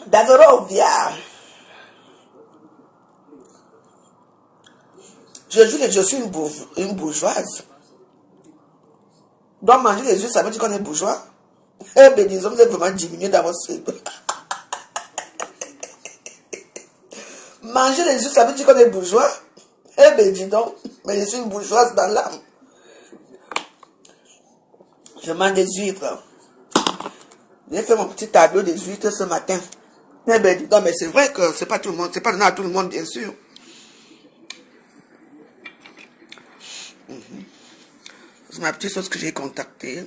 Dazorovia. Je jure que je suis une bourgeoise. Donc manger les yeux, ça veut dire qu'on est bourgeois. Eh bien, disons, vous êtes vraiment diminué dans votre slip. Manger les yeux, ça veut dire qu'on est bourgeois. Eh bien, dis donc, mais je suis une bourgeoise dans l'âme. Je mange des huîtres. J'ai fait mon petit tableau des huîtres ce matin. Eh bien, dis donc, mais c'est vrai que c'est pas tout le monde, c'est pas donné à tout le monde, bien sûr. C'est ma petite sauce que j'ai concoctée.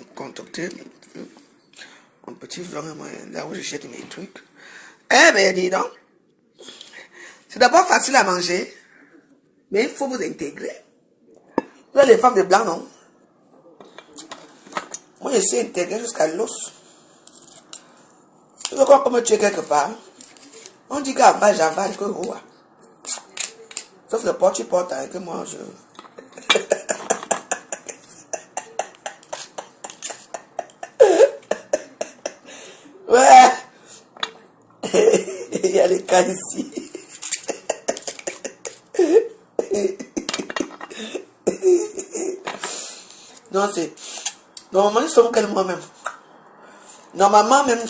Mon petit vlog, là où je jette mes trucs. Eh bien, dis donc. C'est d'abord facile à manger, mais il faut vous intégrer. Vous êtes les femmes de blanc, non? Moi, je suis intégrée jusqu'à l'os. Tu veux quoi me tuer quelque part? On dit qu'avant, j'avale, que roi. Sauf le porte-porte, hein, que moi, je... Ouais. Il y a les cas ici. Non, c'est... Normalement, nous sommes quel mois même? Normalement, même,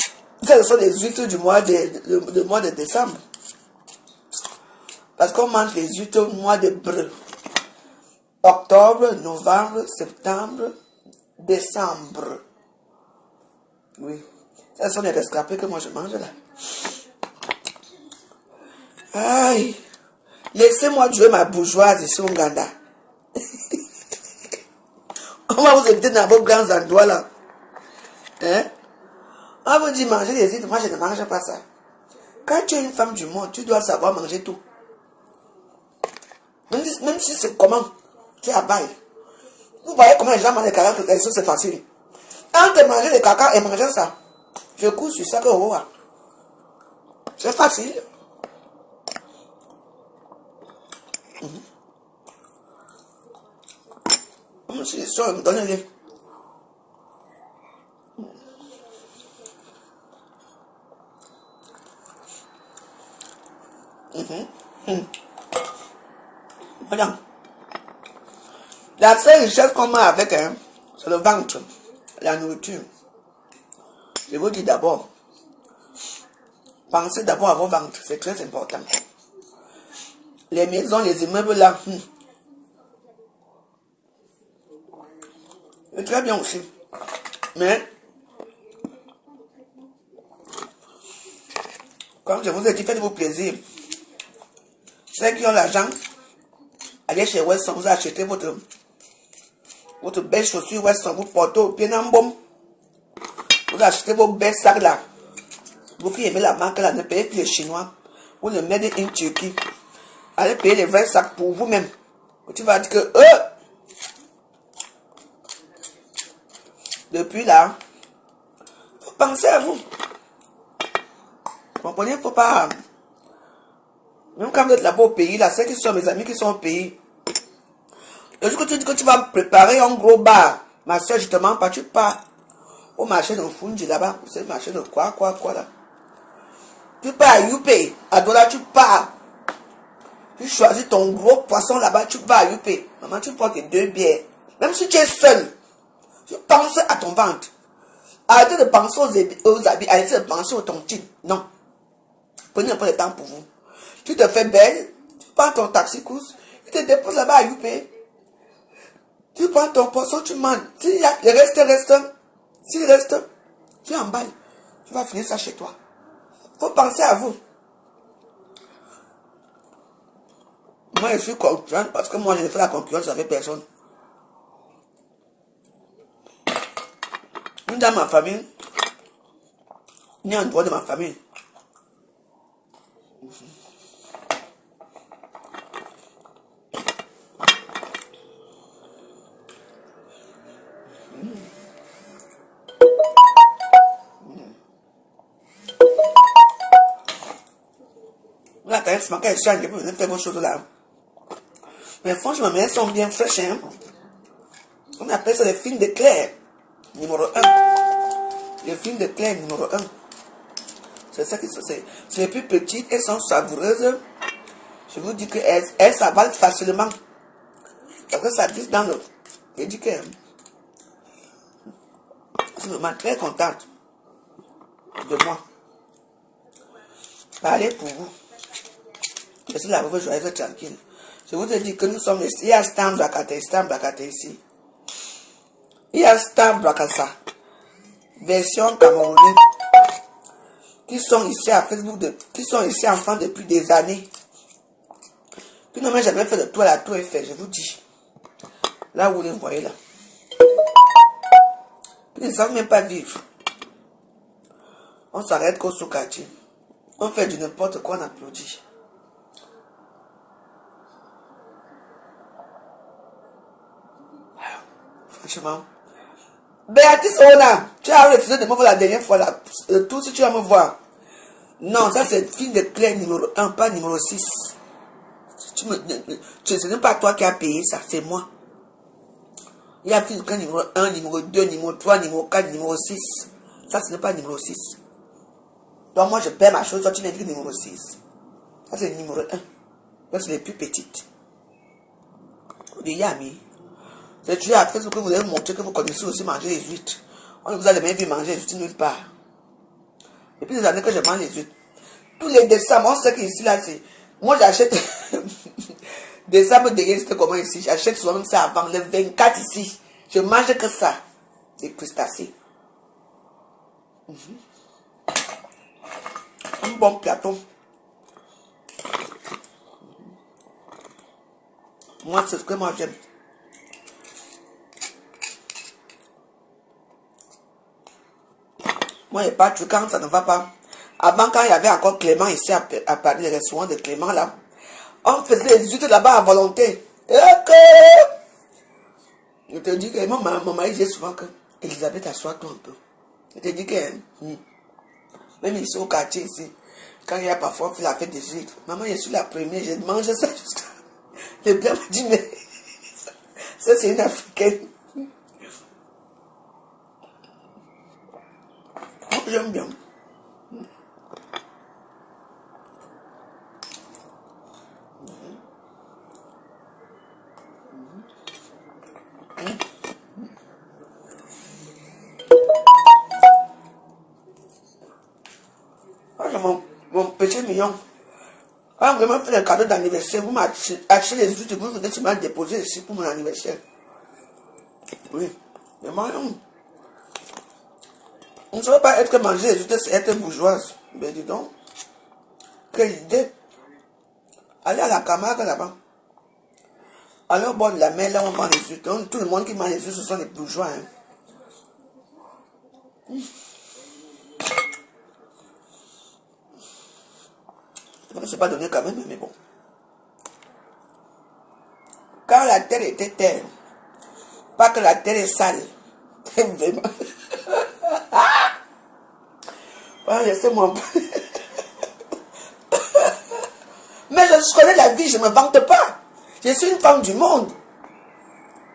ce sont les huîtres du mois de décembre. Parce qu'on mange les huîtres au mois de breu. Octobre, novembre, septembre, décembre. Oui. Ce sont les rescapés que moi je mange là. Aïe. Laissez-moi jouer ma bourgeoise ici au Ouganda. On va vous éviter dans vos grands endroits là. Hein? On va vous dire manger les huîtres. Moi je ne mange pas ça. Quand tu es une femme du monde, tu dois savoir manger tout. Même si c'est comment tu avales. Vous voyez comment les gens mangent les caca, c'est facile. Entre manger les caca et manger ça, je couche sur ça que vous voyez. C'est facile. Si ça me donne les. Voilà. La seule richesse qu'on a avec, hein, c'est le ventre, la nourriture. Je vous dis d'abord, pensez d'abord à vos ventres, c'est très important. Les maisons, les immeubles là, c'est très bien aussi. Mais, comme je vous ai dit, faites-vous plaisir. Ceux qui ont l'argent, allez chez Wesson, vous achetez votre belle chaussure Wesson, vous portez au pied en bombe. Vous achetez vos belles sacs là. Vous qui aimez la marque là, ne payez plus les Chinois. Vous le mettez en Turquie. Allez payer les vrais sacs pour vous-même. Tu vas dire que depuis là, faut penser à vous. Vous comprenez? Faut pas. Même quand vous êtes là-bas au pays, là, ceux qui sont mes amis qui sont au pays. Le jour que tu dis que tu vas préparer un gros bar, ma soeur, justement, pas tu pars au marché de Fundi là-bas. C'est le marché de quoi là. Tu pars à Youpé, à Dola, tu pars. Tu choisis ton gros poisson là-bas, tu vas à Youpé. Maman, tu prends tes 2 bières. Même si tu es seul, tu penses à ton ventre. Arrêtez de penser aux habits, arrêtez de penser au tontine. Non. Prenez un peu de temps pour vous. Tu te fais belle, tu prends ton taxi course, tu te déposes là-bas à Youpé. Tu prends ton poisson, tu manges. S'il y a le reste, s'il reste, tu emballes. Tu vas finir ça chez toi. Faut penser à vous. Moi, je suis concurrente parce que moi, je ne fais la concurrence avec personne. Ni dans ma famille, ni en dehors de ma famille. Là, quand elle manque, elle change, elle peut faire quelque chose là. Mais franchement, elles sont bien fraîches. Hein? On appelle ça les fines de Claire, numéro 1. Les fines de Claire, numéro 1. C'est ça qui c'est les plus petites, elles sont savoureuses. Je vous dis qu'elles s'avalent facilement. Parce que ça glisse dans le... Je dis que... Je suis vraiment très contente de moi. Parlez pour vous. Je suis là pour vous joyeuse tranquille. Je vous ai dit que nous sommes ici. Il y a Stam Brakata ici. Il y a Stam Brakassa, version camerounaise, qui sont ici à Facebook, qui sont ici en France depuis des années. Qui n'ont jamais fait de tour à la tour Eiffel, je vous dis. Là où vous les voyez là. Ils ne savent même pas vivre. On s'arrête qu'au sous-quartier. On fait du n'importe quoi, on applaudit. Franchement. Béatrice Ona, tu as refusé de me voir la dernière fois là. Tout si tu vas me voir. Non, ça c'est fille de Claire numéro 1, pas numéro 6. Ce n'est pas toi qui as payé ça, c'est moi. Il y a fille de Claire numéro 1, numéro 2, numéro 3, numéro 4, numéro 6. Ça ce n'est pas numéro 6. Donc moi je paie ma chose, toi tu n'es que numéro 6. Ça c'est le numéro 1. Ça c'est les plus petites. De Yami. C'est tu as fait ce que vous avez montré que vous connaissez aussi manger les huîtres. On vous a jamais vu manger les huîtres nulle part. Depuis des années que je mange les huîtres. Tous les décembre, on sait qu'ici là c'est. Moi j'achète. Décembre dernier, c'était comment ici? J'achète souvent même ça avant le 24 ici. Je mange que ça. Des crustacés. Un bon plateau. Moi, c'est ce que moi j'aime. Moi, je pas quand ça ne va pas. Avant, quand il y avait encore Clément ici à Paris, le restaurant de Clément là, on faisait les huîtres là-bas à volonté. Et que... Je te dis que mon mari disait souvent que Elisabeth, assois-toi un peu. Je te dis que même ici au quartier, ici, quand il y a parfois fait la fête des huîtres, maman, je suis la première, je mange ça jusqu'à. Le blanc m'a dit, mais ça c'est une africaine. J'aime bien. Mon petit mignon. Quand vous me faites un cadeau d'anniversaire, vous m'achetez les huîtres, vous venez seulement déposer ici pour mon anniversaire. Oui. Mais moi, non. On ne saurait pas être manger les huîtres, c'est être bourgeoise. Ben dis donc. Quelle idée. Allez à la Camargue là-bas. Allez au bord de la mer, là on vend les huîtres. Tout le monde qui mange les huîtres, ce sont les bourgeois. Hein. Je ne me suis pas donné quand même, mais bon. Quand la terre était terre, pas que la terre est sale. Vraiment. Ah, laissez-moi. Mais je connais la vie, je ne me vante pas. Je suis une femme du monde.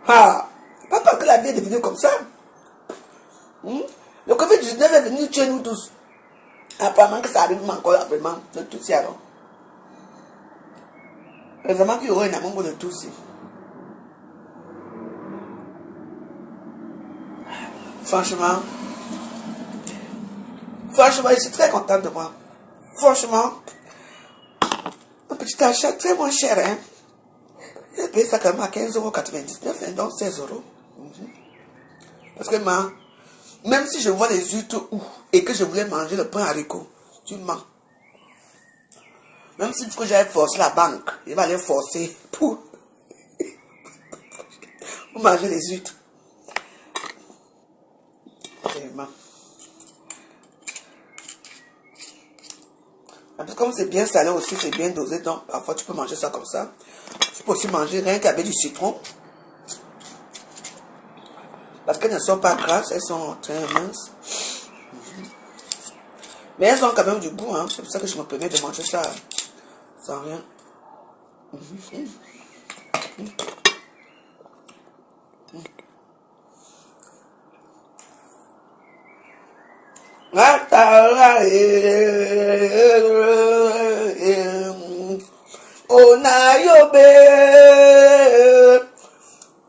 Ah, pas parce que la vie est devenue comme ça. Le Covid-19 est venu tuer nous tous. Apparemment que ça arrive encore vraiment de tous alors. Heureusement qu'il y aura un amour de tous. Franchement, je suis très contente de moi. Franchement, un petit achat très moins cher. Hein? J'ai payé ça quand même à 15,99 €, donc 16 €. Parce que même si je vois les huîtres et que je voulais manger le pain haricot, tu mens. Même si j'avais forcé la banque, il va aller forcer pour manger les huîtres. Vraiment. Comme c'est bien salé aussi, c'est bien dosé, donc parfois tu peux manger ça comme ça. Tu peux aussi manger rien qu'avec du citron. Parce qu'elles ne sont pas grasses, elles sont très minces. Mais elles ont quand même du goût, hein. C'est pour ça que je me permets de manger ça sans rien. Onayobe.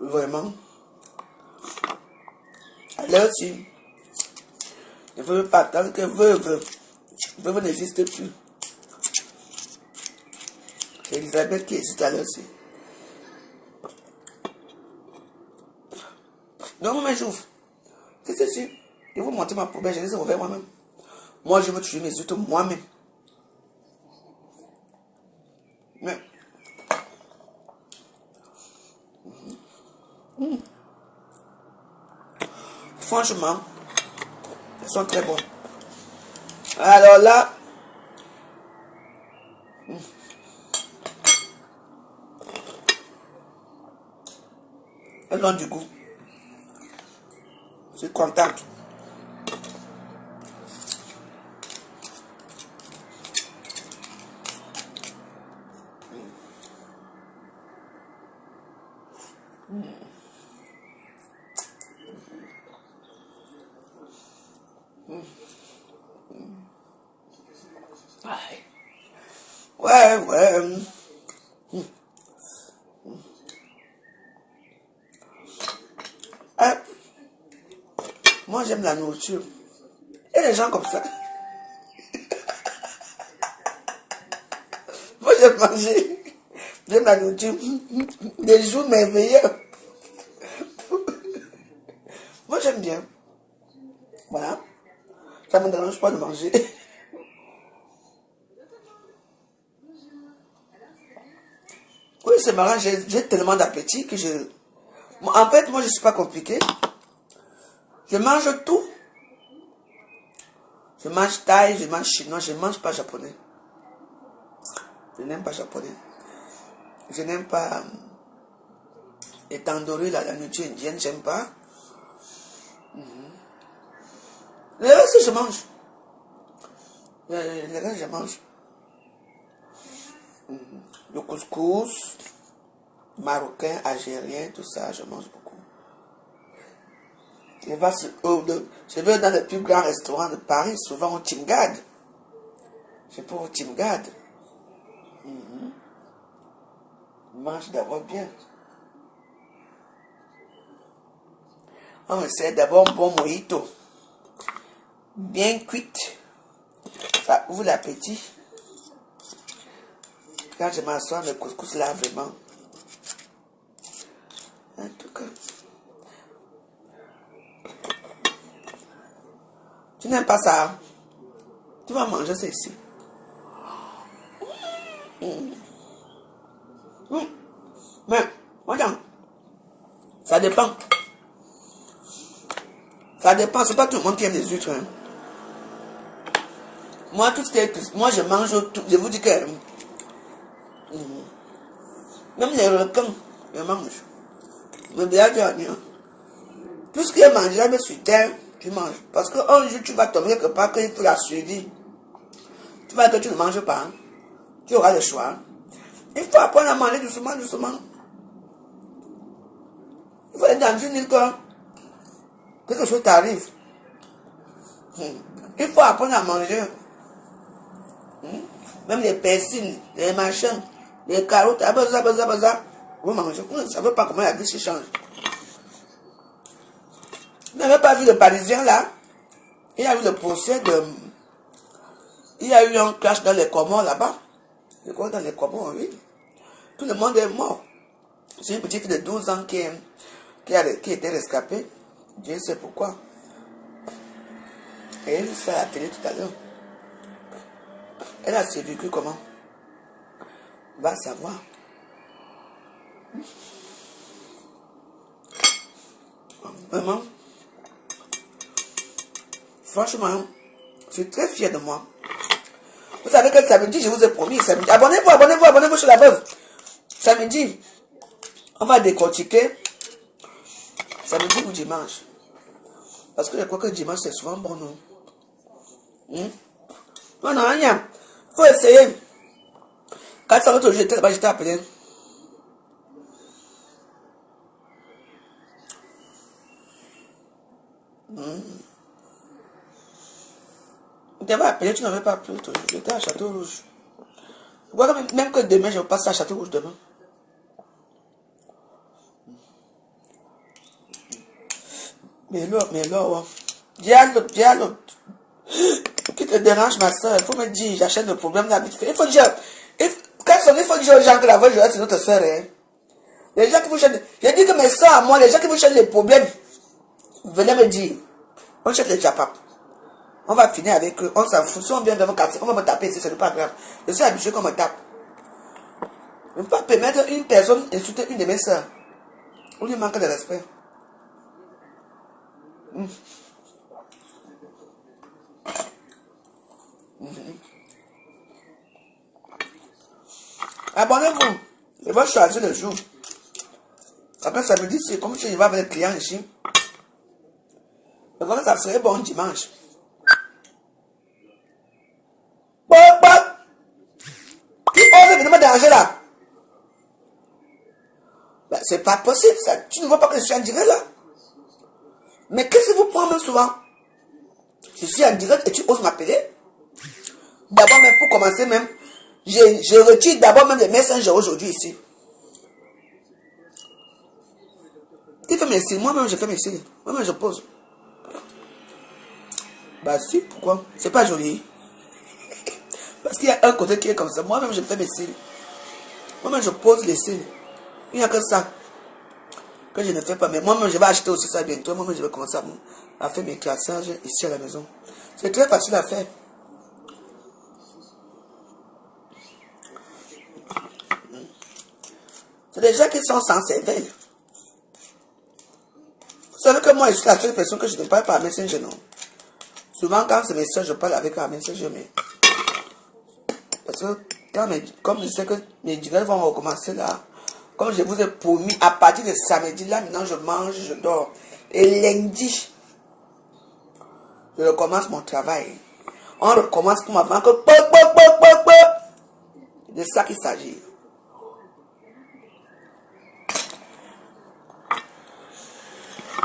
Vraiment. Alors aussi, je ne veux pas attendre que veuve n'existe plus. C'est Elisabeth qui existe à l'heure aussi. Donc, moi, j'ouvre. C'est ceci. Je vais vous montrer ma poubelle, je les ai ouverts moi-même. Moi, je veux tuer mes yeux moi-même. Mais, franchement, elles sont très bonnes. Alors là, elles ont du goût. Je suis contente. Ouais, ouais. Ah, moi, j'aime la nourriture. Et les gens comme ça. Moi, j'aime manger. J'aime la nourriture. Des jours merveilleux. Moi, j'aime bien. Voilà. Ça ne me dérange pas de manger. Oui, c'est marrant. J'ai tellement d'appétit que je... En fait, moi, je ne suis pas compliqué. Je mange tout. Je mange thaï, je mange chinois, je ne mange pas japonais. Je n'aime pas japonais. Je n'aime pas les tandoori, la nourriture indienne, j'aime pas. Le reste, je mange. Le reste, je mange. Le couscous, marocain, algérien, tout ça, je mange beaucoup. Je vais dans le plus grand restaurant de Paris, souvent au Timgad. Je vais au Timgad. Je mange d'abord bien. On essaie d'abord un bon mojito. Bien cuite. Ça ouvre l'appétit. Quand je m'assois, le couscous là, vraiment. En tout cas. Tu n'aimes pas ça? Tu vas manger ça ici. Mais, regarde. Ça dépend. Ça dépend. C'est pas tout le monde qui aime les huîtres. Hein. Moi, tout ce qui est... Moi, je mange tout. Je vous dis que... Même les requins, je mange. Mais bien, tout ce qui est mangeable sur terre, tu manges. Parce qu'un jour, tu vas tomber quelque part qu'il faut la suivi. Tu vas que tu ne manges pas. Hein. Tu auras le choix. Il faut apprendre à manger doucement, doucement. Il faut être dans une île quand quelque chose t'arrive. Il faut apprendre à manger. Même les persils, les machins, les carottes, vous mangez. Vous ne savez pas comment la vie se change. Vous n'avez pas vu le Parisien là? Il y a eu le procès de... Il y a eu un clash dans les Comores là-bas. Je crois dans les Comores, oui. Tout le monde est mort. C'est une petite fille de 12 ans qui était rescapée. Dieu sait pourquoi. Et elle fait à la télé tout à l'heure. Elle a survécu comment? Va savoir. Vraiment. Franchement, je suis très fier de moi. Vous savez que samedi, je vous ai promis, samedi. Abonnez-vous, abonnez-vous, abonnez-vous sur la veuve. Samedi, on va décortiquer samedi ou dimanche. Parce que je crois que dimanche, c'est souvent bon, non? Non, non, rien. Faut essayer. Quand ça va te jeter là-bas, je t'ai appelé. Tu t'avais appelé, tu n'avais pas plu. J'étais à Château Rouge. Voilà, même que demain, je vais passer à Château Rouge demain. Mais là, ouais. Dis à l'autre. Qui te dérange, ma soeur? Il faut me dire, j'achète le problème là. Il faut dire, il faut dire aux gens que la voix, c'est notre soeur, hein. Les gens qui vous cherchent, j'ai dit que mes soeurs à moi, les gens qui vous cherchent les problèmes, venez me dire. On cherche les japap. On va finir avec eux, on s'en fout. Si on vient dans mon quartier, on va me taper ici, ce n'est pas grave. Je suis habitué qu'on me tape. Je ne peux pas permettre une personne d'insulter une de mes soeurs. On lui manque de respect. Abonnez-vous. Je vais choisir le jour. Après, ça me dit, c'est comme si je vais avec les clients ici. Mais comme ça serait bon dimanche. Qui ose venir me déranger là? Ben, c'est pas possible, ça. Tu ne vois pas que je suis en direct là? Mais qu'est-ce que vous prenez même souvent? Je suis en direct et tu oses m'appeler? D'abord, même pour commencer, même, je retire d'abord même les messengers aujourd'hui ici. Qui fait mes signes? Moi-même, je fais mes signes. Moi-même, je pose. Bah si, pourquoi? C'est pas joli. Parce qu'il y a un côté qui est comme ça. Moi-même, je fais mes signes. Moi-même, je pose les signes. Il n'y a que ça que je ne fais pas. Mais moi-même, je vais acheter aussi ça bientôt. Moi-même, je vais commencer à faire mes classages ici à la maison. C'est très facile à faire. C'est des gens qui sont sans cervelle. Vous savez que moi, je suis la seule personne que je ne parle pas à Messenger, non? Souvent, quand c'est mes soeurs, je parle avec un Messenger, mais... Parce que, comme je sais que mes directs vont recommencer là, comme je vous ai promis, à partir de samedi, là, maintenant, je mange, je dors. Et lundi, je recommence mon travail. On recommence pour m'avoir que... De ça qu'il s'agit.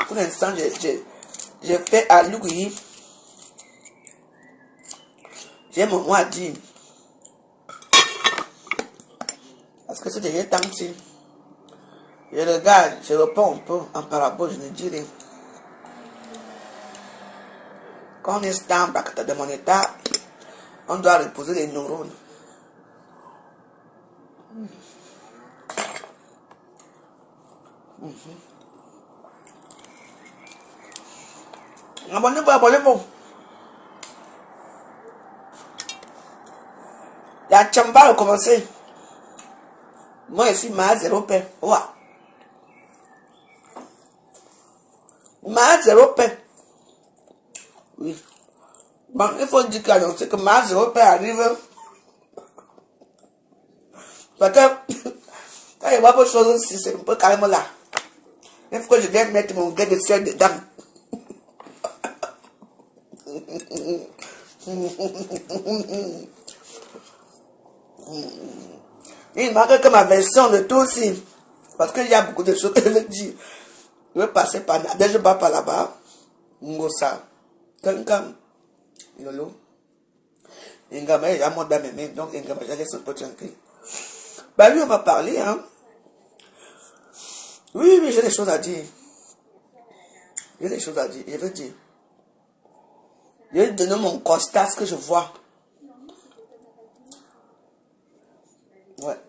Pour l'instant, j'ai fait à Louis. J'ai mon mot à dire. Parce que ce dernier temps-ci, je regarde, je réponds un peu en parabole, je ne dis rien. Quand on est stable de mon état, on doit reposer les neurones. Abonnez-vous, abonnez-vous. La chamba a commencé. Moi, je suis ma zéro paix. Ouais. Ma zéro paix. Oui. Bon, il faut dire que ma zéro paix arrive. Parce que, quand il y a pas de choses aussi, c'est un peu carrément là. Il faut que je vienne mettre mon grain de sel dedans. Il manque que ma version de tout aussi. Parce qu'il y a beaucoup de choses que je veux dire. Je vais passer par là. Dès que je pars par là-bas, Ngosa, Kankam, Yolo. Ngama, il y a mon dans mes mains, donc Ngama, je laisse un peu tranquille. Bah lui, on m'a parlé, hein. Oui, oui, j'ai des choses à dire. J'ai des choses à dire, je veux dire. Je vais donner mon constat, ce que je vois. Ouais.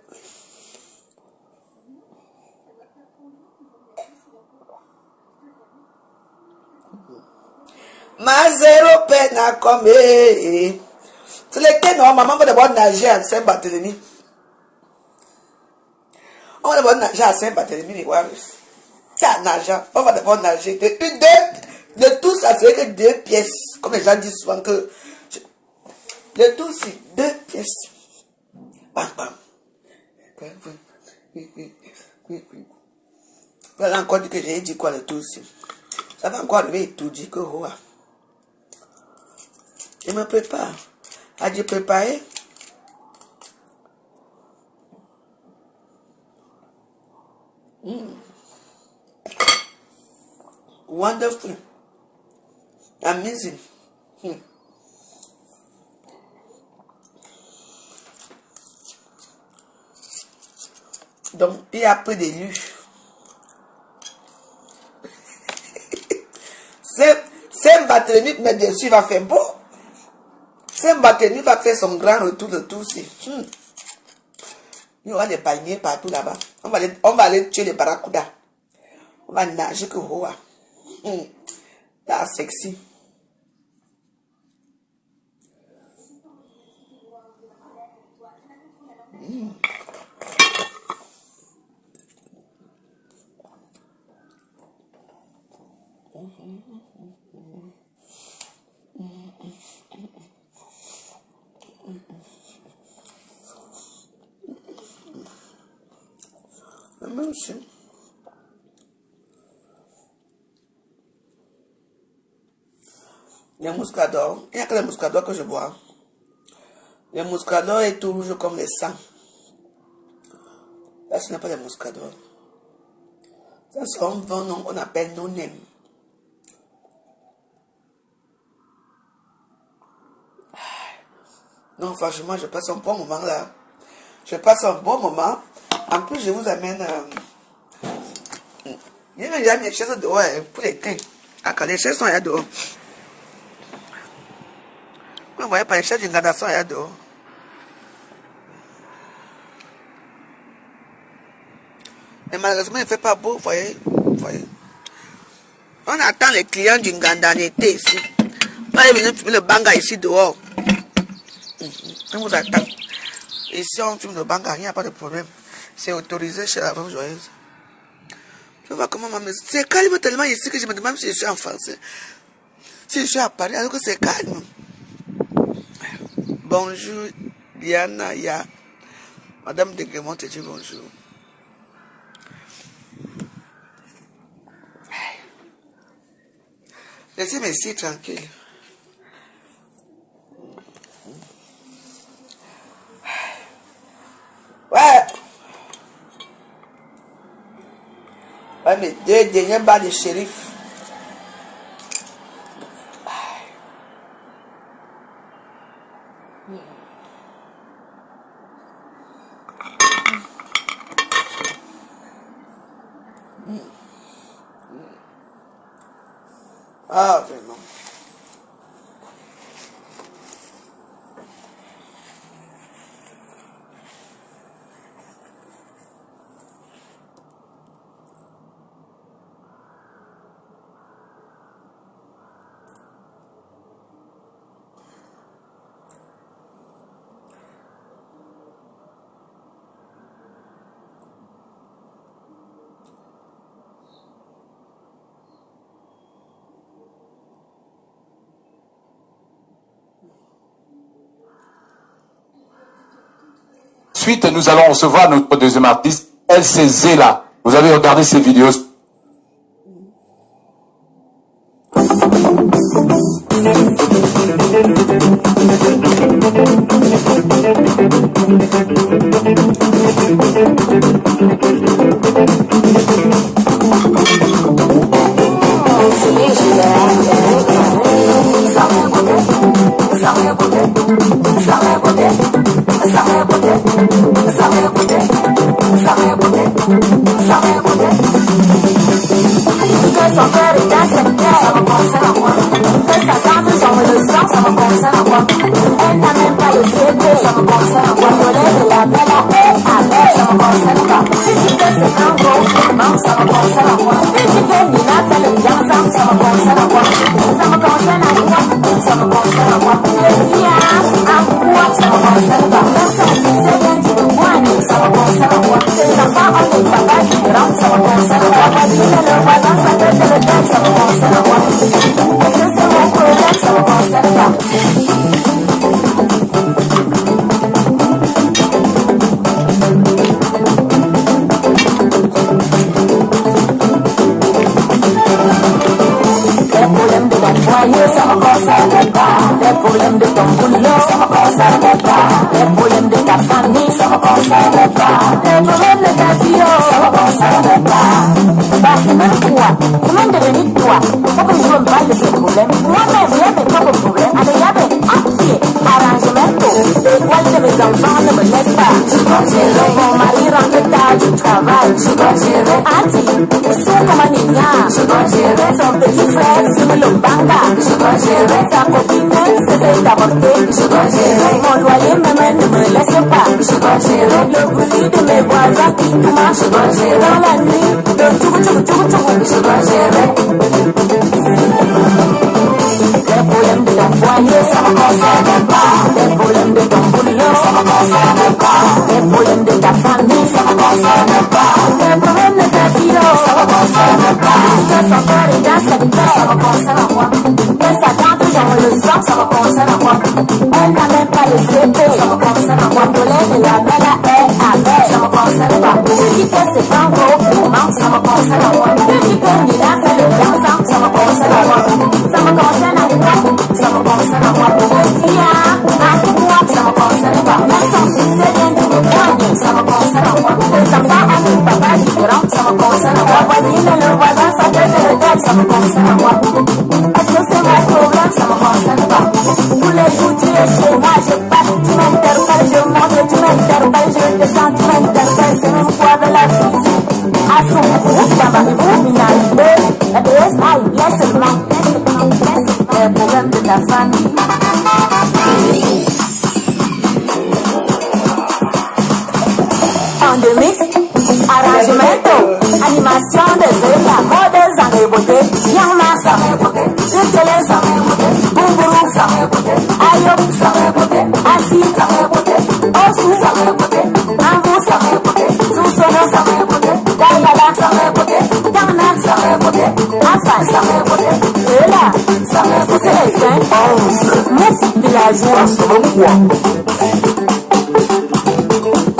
Ma zéro peine à comme. C'est lesquels, non, maman va d'abord nager à Saint-Barthélemy. On va d'abord nager à Saint-Barthélemy, les Warriors. C'est à nager. On va d'abord nager. De tout, ça serait que 2 pièces. Comme les gens disent souvent que. De tout, c'est 2 pièces. Bam, bam. Voilà encore dit que j'ai dit quoi le tout aussi. Ça va encore arriver tout dit que oh. Je me prépare. A dit préparer. Wonderful. Amazing. Donc, il a pris des lus. Saint-Barthélemy, mais bien sûr, va faire beau. Saint-Barthélemy va faire son grand retour de tout aussi. Il y aura des palmiers partout là-bas. On va aller tuer les barracudas. On va nager que Hoa. That's sexy. Les muscadors, il n'y a que les muscadors que je bois. Les muscadors est tout rouge comme le sang. Là, ce n'est pas des muscadors. Ça, c'est un bon nom qu'on appelle no-name. Non, franchement, je passe un bon moment là. Je passe un bon moment. En plus, je vous amène... Il y a déjà mes chaises dehors pour les thés. Ah, quand les chaises sont là dehors. Vous ne voyez pas, les chaises d'une gradation là dehors. Mais malheureusement, il ne fait pas beau, vous voyez. On attend les clients d'une grande en été ici. On va venir fumer le banga ici dehors. On vous attend. Ici, on fume le banga, il n'y a pas de problème. C'est autorisé chez la femme joyeuse. Je vois comment maman... C'est calme tellement ici que je me demande si je suis en français. Si je suis à Paris, alors que c'est calme. Bonjour, Diana, ya. Madame de Guémont te dit bonjour. Laissez-moi ici tranquille. Ouais. Ouais, mes deux derniers bas de shérif. Ah, vraiment. Ensuite, nous allons recevoir notre deuxième artiste, LC Zela. Vous avez regardé ses vidéos. Mon mari rentre tard du travail. Ati, son comme un nina. Son petit frère, c'est le banga. Sa copine, c'est fait d'avorter. Mon loyer, même ne me laisse pas. Le bruit de mes voisins qui marchent dans la nuit. Le les problèmes de ton foyer, ça me concerne pas. Les problèmes de ton boulot, ça me concerne pas. Les problèmes de ta famille, ça me concerne pas. Les problèmes de ta vie, ça me concerne pas. Que son corps est dans cette terre, ça me concerne moi. Que sa tante, j'en le sang, ça me concerne moi. Elle n'a même pas de CP, ça me concerne moi. Le lait de la belle est avec, ça me concerne pas. Je dis que c'est pas un gros moment, ça me concerne moi. Je dis que Nina fait le dansant, ça me concerne moi. Ça me concerne moi. Ça me concerne moi. Ça me concerne pas. Même son succès vient de me poigner, ça me concerne moi. Les enfants ont un papa différent, ça me concerne moi. La voisine et le voisin sont deux de tête, ça me concerne moi. Est-ce que c'est mon problème, ça me concerne pas. Tous les jours tu es chez moi, je passe, tu m'interpelles, je monte, tu m'interpelles, je descends, tu m'interpelles, c'est même quoi de la physique. À son groupe, là-bas, finalité, la déesse, aïe, laisse seulement. Les problèmes de ta famille. En deux mix, arrangement, animation de la mode, ça me beauté, yama, ça me beauté, le télé, ça me beauté, boubourou, ça me beauté, ayo, ça me beauté, assis, ça me beauté, osu, ça me beauté, ambo, ça me beauté, soussono, ça me beauté, dayala, ça me beauté, dana, ça me beauté, afa, ça me beauté, et là, ça me beauté, les seins, mouf, villageois, ça me beauté.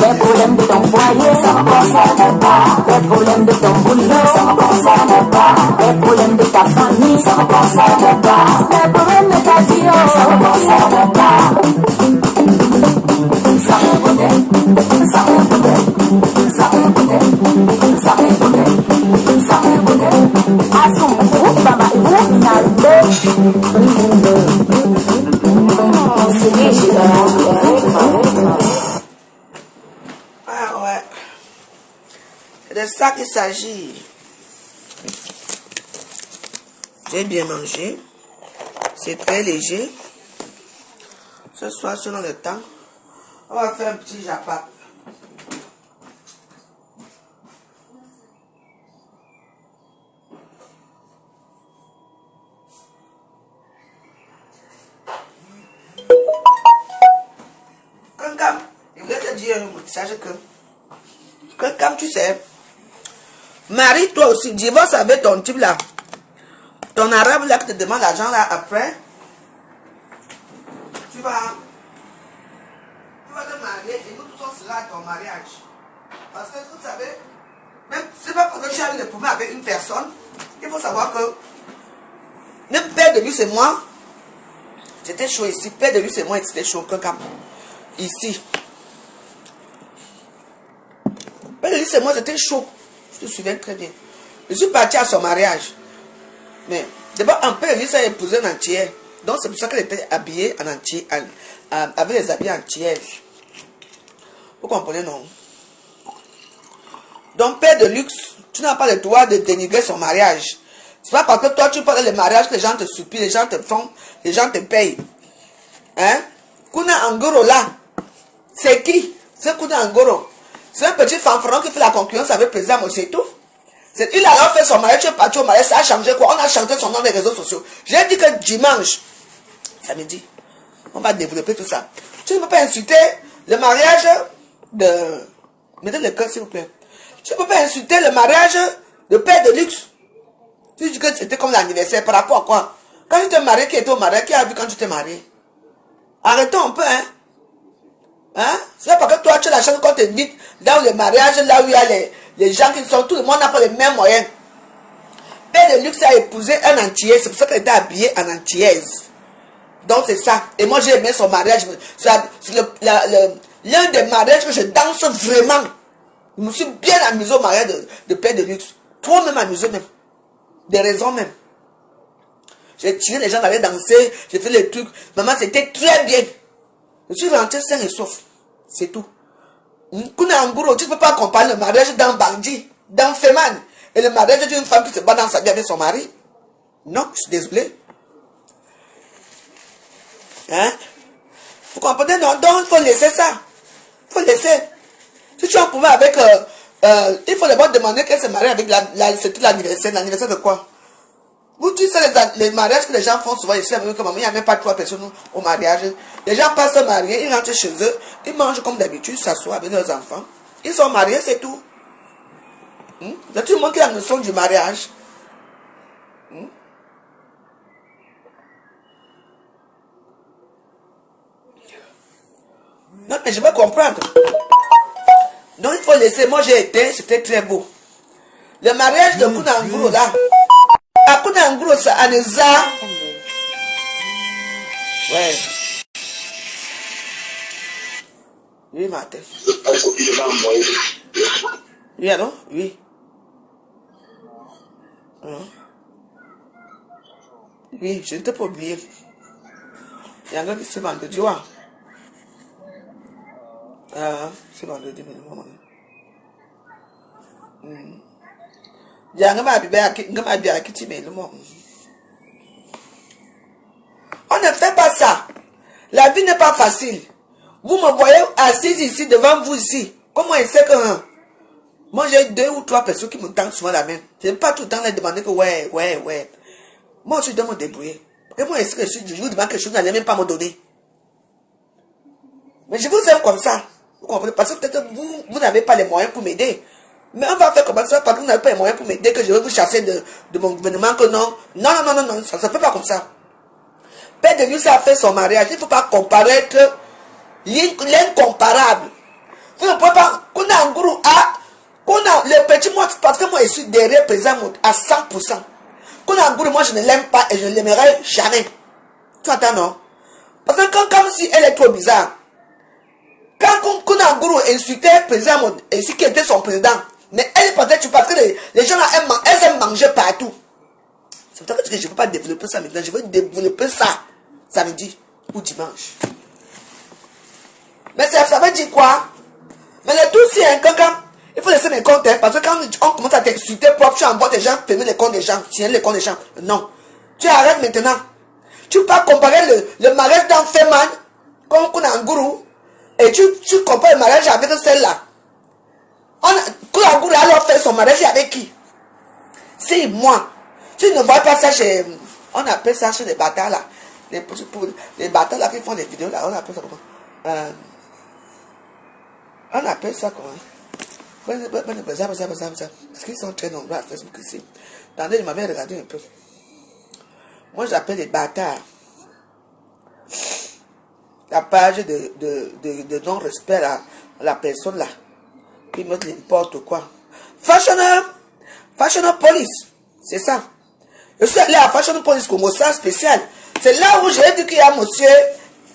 Les problèmes de ton foyer, ça me concerne pas. Les problèmes de ton boulot, ça me concerne pas. Les problèmes de ta famille, ça me concerne pas. Les problèmes de ta vie, ça me concerne pas. Ça me boude, ça me boude, ça me boude, ça me boude, ça me boude. À son groupe, maman, il a le c'est léger, C'est de ça qu'il s'agit. J'ai bien mangé. C'est très léger. Ce soir, selon le temps, on va faire un petit japat. Quand je voulais te dire un message que quand tu sais, Marie, toi aussi, divorce avec ton type là. Ton arabe là qui te demande l'argent là après. Tu vas te marier et nous tous on sera à ton mariage. Parce que vous savez, même c'est pas parce que j'ai eu des problèmes avec une personne, il faut savoir que même père de lui c'est moi. C'était chaud ici. Père de lui c'est moi et c'était chaud. Ici. Père de lui c'est moi, c'était chaud. Je te souviens très bien. Je suis parti à son mariage. Mais d'abord, un peu, Elise a épousé un entier. Donc, c'est pour ça qu'elle était habillée en entier, avec les habits entiers. Vous comprenez, non? Donc, père de luxe, tu n'as pas le droit de dénigrer son mariage. C'est pas parce que toi, tu parles de mariage que les gens te supplient, les gens te font, les gens te payent. Hein? Kuna Angoro là, c'est qui? C'est Kuna Angoro. C'est un petit fanfaron qui fait la concurrence avec le président, c'est tout. Il a alors fait son mariage, tu es parti au mariage, ça a changé quoi? On a chanté son nom dans les réseaux sociaux. J'ai dit que dimanche, samedi, on va développer tout ça. Tu ne peux pas insulter le mariage de... Mettez le cœur s'il vous plaît. Tu ne peux pas insulter le mariage de père de luxe. Tu dis que c'était comme l'anniversaire, par rapport à quoi? Quand tu t'es marié, qui était au mariage, qui a vu quand tu t'es marié? Arrêtons un peu, hein? Hein? C'est parce que toi, tu as la chance qu'on te dit dans le mariage, là où il y a les gens qui sont, tout le monde n'a pas les mêmes moyens. Père de luxe a épousé un entier, c'est pour ça qu'elle était habillée en antillaise. Donc c'est ça. Et moi j'ai aimé son mariage. C'est l'un des mariages que je danse vraiment. Je me suis bien amusé au mariage de père de luxe. Trop même amusé même. Des raisons même. J'ai tiré les gens d'aller danser, j'ai fait les trucs. Maman, c'était très bien. Je suis rentré sain et sauf. C'est tout. Kuna Anguro, tu ne peux pas comparer le mariage d'un bandit. d'Anfeman et le mariage d'une femme qui se bat dans sa vie avec son mari. Non, je suis désolé. Hein? Vous comprenez? Non, donc il faut laisser ça. Il faut laisser. Si tu as un problème avec... il faut d'abord demander qu'elle se marie avec c'est tout l'anniversaire. L'anniversaire de quoi? Vous tu sais les mariages que les gens font souvent ici, même comme il n'y a même pas 3 personnes au mariage. Les gens passent se marier, ils rentrent chez eux, ils mangent comme d'habitude, s'assoient avec leurs enfants. Ils sont mariés, c'est tout. Il y a tout le monde qui a la notion du mariage. Non, mais je veux comprendre. Donc il faut laisser. Moi j'ai été, c'était très beau. Le mariage de Kunanguro là. À Kunanguro, ça a des arts. Ouais. Oui, Martin. Oui, alors? Oui. Oui, je ne t'ai pas oublié. Il y a un gars qui se vendredi, ouais. C'est vendredi, mais non. On ne fait pas ça. La vie n'est pas facile. Vous me voyez assise ici, devant vous ici. Comment il sait que... Moi, j'ai 2 ou 3 personnes qui me tendent souvent la main. Je n'aime pas tout le temps leur demander que ouais. Moi, je dois me débrouiller. Et moi, est-ce que je vous demande quelque chose, vous n'allez même pas me donner. Mais je vous aime comme ça. Vous comprenez? Parce que peut-être vous n'avez pas les moyens pour m'aider. Mais on va faire comme ça, parce que vous n'avez pas les moyens pour m'aider, que je vais vous chasser de mon gouvernement, que non. Non, ça ne se fait pas comme ça. Père de lui, a fait son mariage. Il ne faut pas comparer l'incomparable. Vous ne pouvez pas, le petit moi, parce que moi, je suis derrière présent à 100%. Moi, je ne l'aime pas et je ne l'aimerai jamais. Tu entends, non? Parce que comme si elle est trop bizarre. Quand Kunanguru insultait le président, et ce qui était son président, mais elle peut-être parce que les gens là, elles aiment manger partout. C'est pour ça que je ne veux pas développer ça maintenant. Je veux développer ça samedi ou dimanche. Mais ça veut dire quoi? Mais le tout, c'est quand il faut laisser mes comptes, hein, parce que quand on commence à t'insulter, propre, tu envoies des gens, fermer les comptes des gens, tiens les comptes des gens. Non. Tu arrêtes maintenant. Tu peux pas comparer le mariage d'Anfeman comme Kunanguru. Et tu compares le mariage avec celle-là. Kunanguru alors fait son mariage avec qui? C'est moi. Tu ne vois pas ça chez... On appelle ça chez les bâtards là. Les bâtards là qui font des vidéos là. On appelle ça comment? On appelle ça comment? Parce qu'ils sont très nombreux à Facebook ici. Attendez, je m'avais regardé un peu. Moi j'appelle les bâtards. La page de non-respect à la personne là. Ils mettent n'importe quoi. Fashion Police. C'est ça. Je suis allé à Fashion Police comme ça spécial. C'est là où j'ai dit qu'il y a un monsieur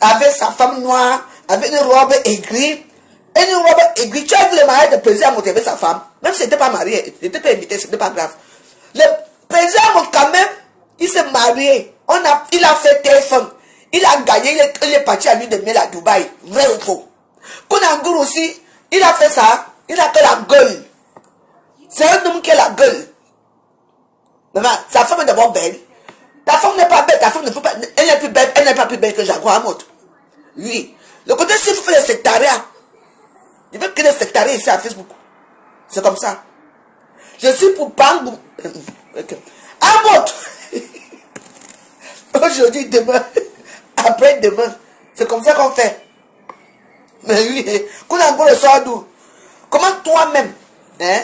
avec sa femme noire, avec une robe aigrie. Et une robe aigrie. Tu as vu le mariage de président monter avec sa femme. Même si il n'était pas marié, il n'était pas invité, ce n'était pas grave. Le président quand même, il s'est marié. Il a fait téléphone. Il a gagné, il est parti à lui de mail à Dubaï. Vrai ou faux? Kunanguru aussi, il a fait ça. Il a que la gueule. C'est un homme qui a la gueule. Maman, sa femme est d'abord belle. Ta femme n'est pas belle, ta femme ne peut pas. Elle n'est plus belle, elle n'est pas plus belle que Jaguar Amot. Oui. Le côté si vous faites le sectariat. Il veut créer le sectariat ici à Facebook. C'est comme ça. Je suis pour Bangou. Amot. Aujourd'hui, demain. Après-demain. C'est comme ça qu'on fait. Mais oui, Kunanguru sort d'où? Comment toi-même, hein?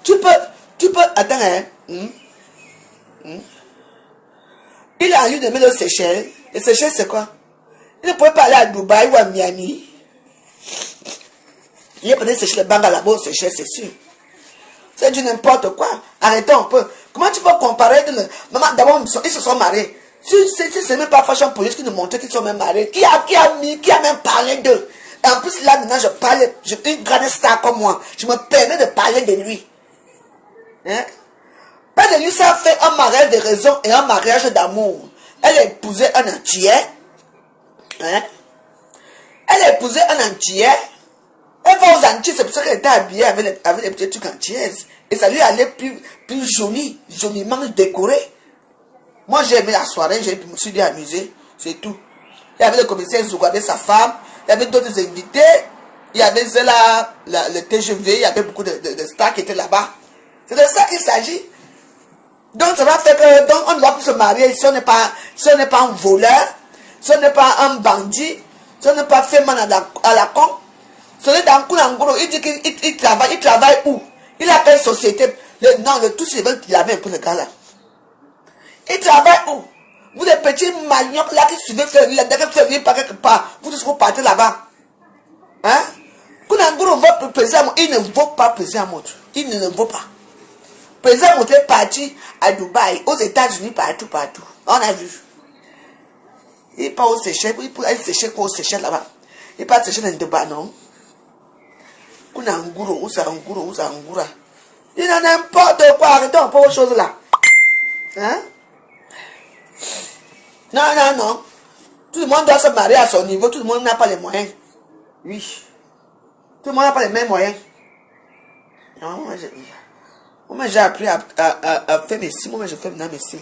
Tu peux, attends, hein? Il a eu de mettre le Seychelles. Le Seychelles, c'est quoi? Il ne pouvait pas aller à Dubaï ou à Miami. Il est peut-être sécher le banga là-bas au Seychelles, c'est sûr. C'est du n'importe quoi. Arrêtons un peu. Comment tu peux comparer maman, d'abord, ils se sont mariés. C'est même pas Fashion Police qui nous montrait qu'ils sont même mariés. Qui a même parlé d'eux? Et en plus, là, maintenant, je suis une grande star comme moi. Je me permets de parler de lui. Hein? Pas de lui, ça a fait un mariage de raison et un mariage d'amour. Elle a épousé un Antillais. Hein? Elle a épousé un Antillais. Elle va aux Antilles, c'est pour ça qu'elle était habillée avec les petits trucs antillaises. Et ça lui allait plus joli, joliment décoré. Moi, j'ai aimé la soirée, je me suis bien amusé, c'est tout. Il y avait le commissaire Zougou avec sa femme, il y avait d'autres invités, il y avait le TGV, il y avait beaucoup de stars qui étaient là-bas. C'est de ça qu'il s'agit. Donc, ça va faire que, donc, on ne va plus se marier si on n'est pas un voleur, si on n'est pas un bandit, si on n'est pas fait mal à la con. Celui dans Kounangoro, il dit qu'il travaille où? Il a quelle société? Tout ce qu'il avait un peu le gars là. Il travaille où? Vous les petits maniocs là qui suivez février par quelque part, vous partez là-bas. Hein? Kounangoro va peser à il ne vaut pas peser à montre. Il ne vaut pas. Peser à montre est parti à Dubaï, aux États-Unis, partout. On a vu. Il part au Seychelles, il peut aller sécher quoi au Seychelles là-bas. Il part sécher dans Dubaï, non? Kounangoro, où ça Ngoura. Il y a n'importe quoi, arrêtons pas aux choses là. Hein? Non. Tout le monde doit se marier à son niveau, tout le monde n'a pas les moyens. Oui. Tout le monde n'a pas les mêmes moyens. Non, moi j'ai appris à faire mes cils, moi je fais maintenant mes cils.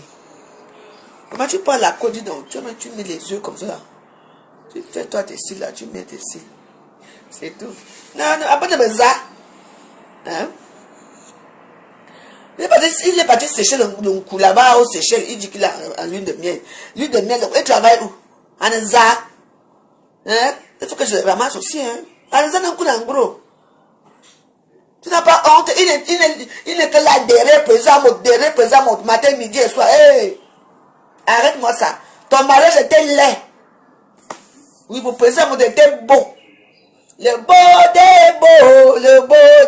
Comment tu parles la côte, dis donc, tu mets les yeux comme ça. Tu fais toi tes cils là, tu mets tes cils. C'est tout. Non, après de ça. Hein? Il est parti sécher le cou là-bas au Seychelles. Il dit qu'il a en lune de miel. Lune de miel, il travaille où? En Anza. Hein? Il faut que je le ramasse aussi. Hein? En Anza, non, en gros. Tu n'as pas honte. Il n'est que là derrière, présent, matin, midi et soir. Hey! Arrête-moi ça. Ton mariage était laid. Oui, pour présent, était beau. Le beau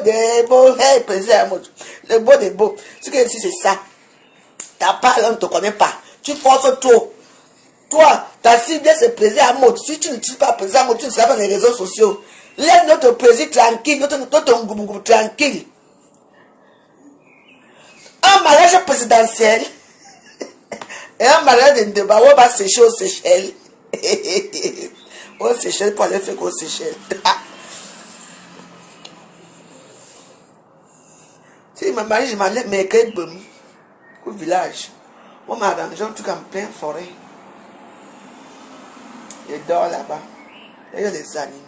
des beaux, hey, président, le beau des beaux. Ce que je dis, c'est ça. Ta parole, on ne te connaît pas. Tu forces trop. Toi, ta cible, c'est président à mode. Si tu n'utilises pas président à mode, tu ne seras pas dans les réseaux sociaux. Laisse notre président tranquille, notre groupe tranquille. Un mariage présidentiel et un mariage de débat, on va sécher aux Seychelles. Au Seychelles pour aller faire qu'au Seychelles. Si ma mari, je m'enlève mes quêtes au village. On m'arrange un truc en pleine forêt. Je dors là-bas. Il y a des animaux.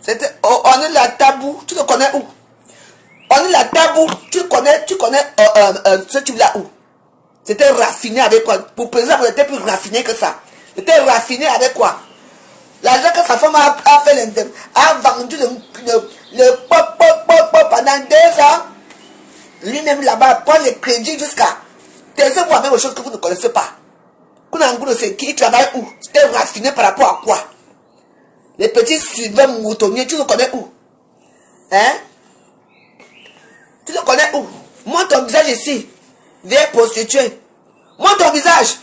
C'était, on est la tabou. Tu le connais où? On est la tabou. Tu connais ce truc-là où? C'était raffiné avec quoi? Pour présent, c'était plus raffiné que ça. C'était raffiné avec quoi? L'argent que sa femme a fait, a vendu le pop pendant 2 ans. Lui-même là-bas prend les crédits jusqu'à. Taisez-vous avec des choses que vous ne connaissez pas. Kounangoro, c'est qui? Il travaille où? C'était raffiné par rapport à quoi? Les petits suivants moutonniers, tu le connais où? Hein? Tu le connais où? Montre ton visage ici. Viens prostituer. Montre ton visage.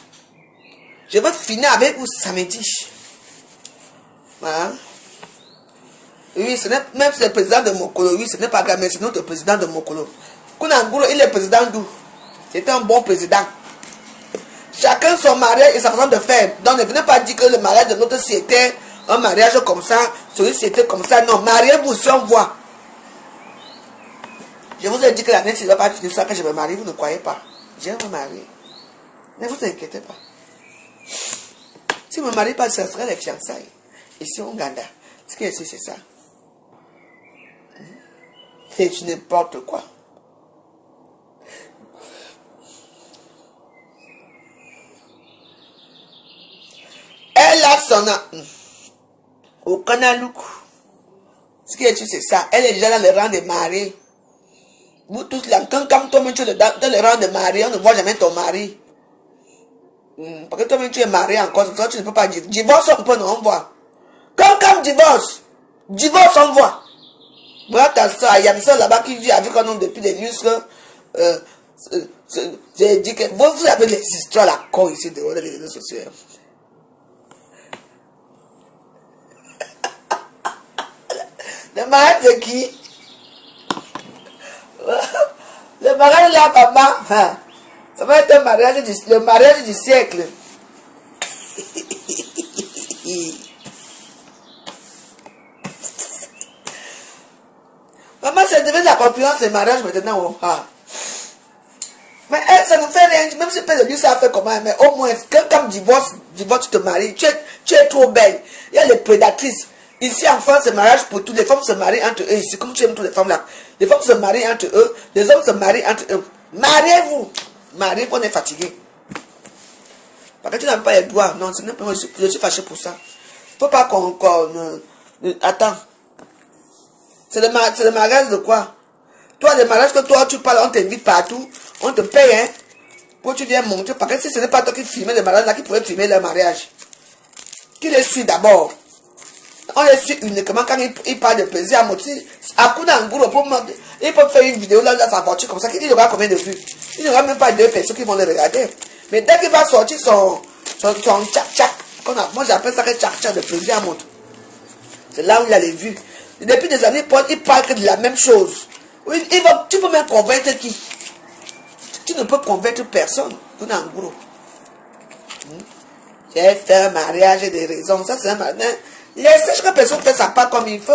Je veux finir avec vous samedi. Hein? Oui, ce n'est même si le président de Mokolo, oui, ce n'est pas grave, mais c'est notre président de Mokolo. Kounangoro, il est président d'où? C'est un bon président. Chacun son mariage et sa façon de faire. Donc ne venez pas dire que le mariage de notre c'était un mariage comme ça, celui-ci était comme ça. Non, mariez-vous si on voit. Je vous ai dit que l'année, ne va pas finir ça, que je me marie, vous ne croyez pas. Je vais me marier. Ne vous inquiétez pas. Si je ne me marie pas, ce serait les fiançailles. Ici au Ouganda. Ce que c'est ça. C'est n'importe quoi. Elle a son au Kanaloukou. Ce qui est c'est ça. Elle est déjà dans le rang de mariés. Vous tous là, quand toi-même tu es dans le rang de mariés, on ne voit jamais ton mari. Parce que toi-même tu es marié encore, toi tu ne peux pas dire. Divorce, on peut, non, on voit. Comme divorce. Divorce, on voit. Voilà ta soeur, il y a une soeur là-bas qui vit avec un homme depuis des news que j'ai dit que vous avez les histoires là, con ici dehors des réseaux sociaux. Le mariage de qui? Le mariage de la maman. Ça va être le mariage du siècle. Maman, c'est devenu la concurrence des mariages maintenant. Mais ça ne fait rien. Même si peut dire ça fait comment. Mais au moins, comme divorce, tu te maries. Tu es trop belle. Il y a les prédatrices. Ici en France, c'est mariage pour tous. Les femmes se marient entre eux. Ici, comme tu aimes toutes les femmes là. Les femmes se marient entre eux. Les hommes se marient entre eux. Mariez-vous. Mariez-vous, on est fatigué. Parce que tu n'as pas les droits. Non, je suis fâché pour ça. Il ne faut pas qu'on... Attends. C'est le mariage de quoi? Toi, les mariages que toi, tu parles, on t'invite partout. On te paye, hein. Pour que tu viennes monter. Parce que si ce n'est pas toi qui filmais les mariages là, qui pourrait filmer le mariage. Qui les suit d'abord? On les suit uniquement quand ils parlent de plaisir à moitié. À coup d'un boulot, il peut faire une vidéo là dans sa voiture comme ça. Il aura combien de vues? Il n'y aura même pas deux personnes qui vont le regarder. Mais dès qu'il va sortir son tchac-tchac, moi j'appelle ça que tchac-tchac de plaisir à moitié. C'est là où il a les vues. Depuis des années, il parle que de la même chose. Tu peux même convaincre qui? Tu ne peux convaincre personne. Tout en gros. J'ai fait un mariage et des raisons. Ça, c'est un mariage. Laissez chaque personne faire sa part comme il faut.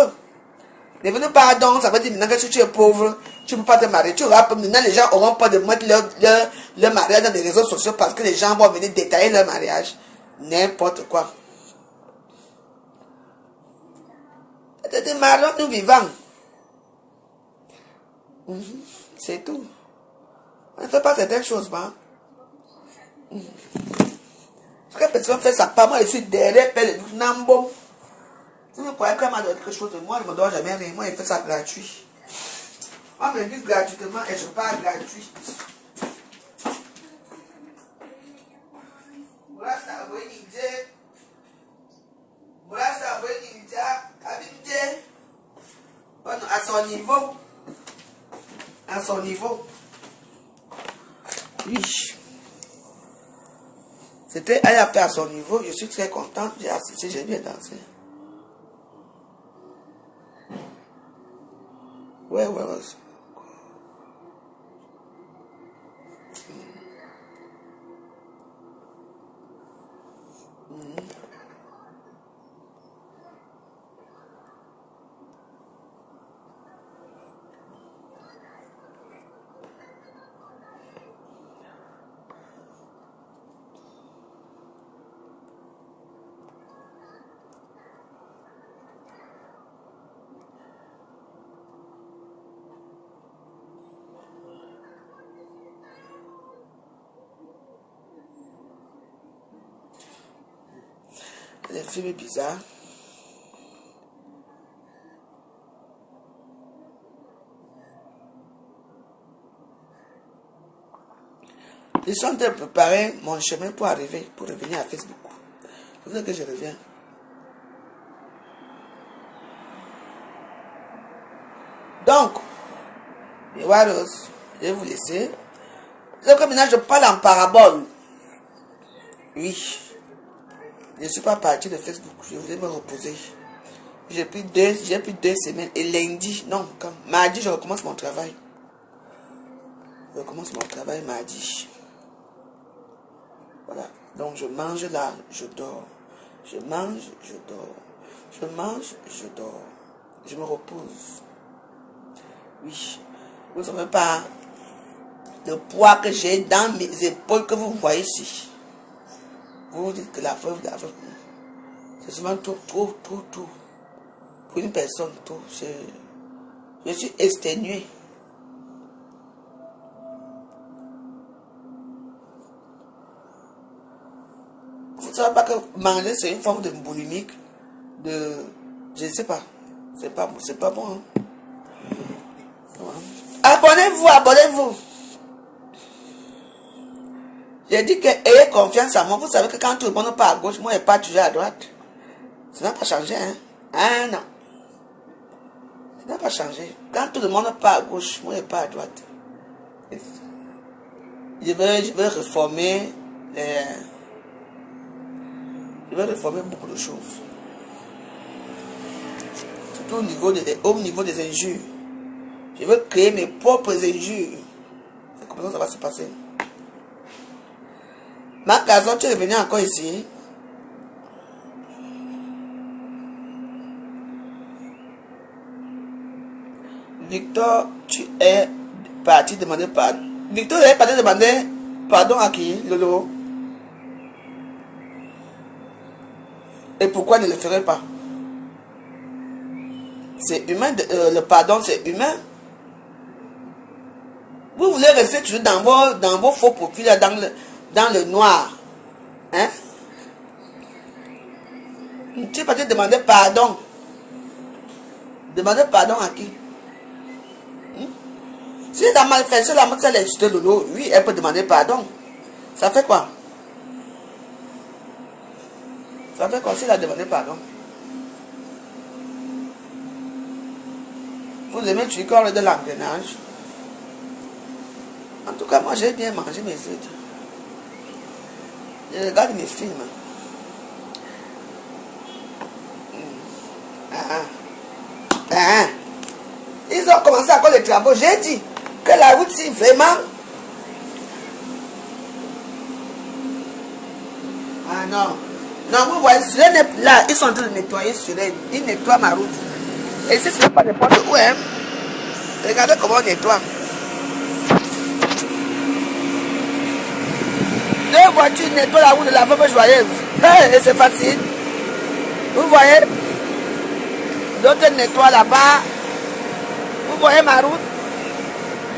Ne venez pas donc, ça veut dire maintenant que si tu es pauvre, tu ne peux pas te marier. Maintenant, les gens auront pas de mettre leur mariage dans les réseaux sociaux parce que les gens vont venir détailler leur mariage. N'importe quoi. Des mariages, nous vivons. C'est tout. On ne fait pas certaines choses, hein. Chaque personne fait sa part. Moi, je suis derrière, père de Nambo. Si vous croyez qu'elle m'a donné quelque chose de moi, je ne me dois jamais rien. Moi, je fais ça gratuit. Moi, je me dis gratuitement et je parle gratuit. Voilà, ça va être voilà, ça va être à son niveau. À son niveau. Oui. C'était elle a fait à son niveau. Je suis très contente. J'ai assisté, j'ai bien dansé. Ouais. Les films bizarres. Ils sont en train de préparer mon chemin pour arriver, pour revenir à Facebook. C'est pour ça que je reviens. Donc, les Waros, je vais vous laisser. C'est comme maintenant je parle en parabole. Oui. Je ne suis pas parti de Facebook. Je voulais me reposer. J'ai pris 2 semaines. Et lundi, non, quand mardi, je recommence mon travail. Je recommence mon travail mardi. Voilà. Donc je mange là, je dors. Je mange, je dors. Je mange, je dors. Je me repose. Oui. Vous ne savez pas le poids que j'ai dans mes épaules que vous voyez ici. Vous vous dites que la veuve, c'est souvent trop. Pour une personne, trop. Je suis exténué. Vous ne savez pas que manger, c'est une forme de boulimique. Je ne sais pas. C'est pas bon. Hein? Abonnez-vous. J'ai dit que ayez confiance en moi. Vous savez que quand tout le monde part à gauche, moi je pars toujours à droite. Ça n'a pas changé, hein? Ah non. Ça n'a pas changé. Quand tout le monde part à gauche, moi je pars à droite. Je veux réformer Je vais réformer beaucoup de choses. Surtout au niveau des injures. Je veux créer mes propres injures. C'est comme ça va se passer. Ma Cason, tu es venu encore ici. Victor, tu es parti demander pardon. Victor est parti demander pardon à qui, Lolo? Et pourquoi ne le ferait pas? C'est humain, le pardon c'est humain. Vous voulez rester toujours dans vos faux profils, dans le noir. Hein? Tu es parti demander pardon. Demander pardon à qui? Si elle a mal fait, si elle a mal fait Lolo, oui, elle peut demander pardon. Ça fait quoi? Ça fait quoi si elle a demandé pardon? Vous aimez tuer corps de l'engrenage. En tout cas, moi j'ai bien mangé mes œufs. Je regarde mes films. Ils ont commencé à faire les travaux. J'ai dit que la route, si vraiment... Ah non. Non, vous voyez, là, ils sont en train de nettoyer sur elle. Ils nettoient ma route. Et si ce n'est pas n'importe où, hein. Regardez comment on nettoie. 2 voitures nettoient la route de la femme joyeuse. Et c'est facile. Vous voyez? L'autre nettoie là-bas. Vous voyez ma route?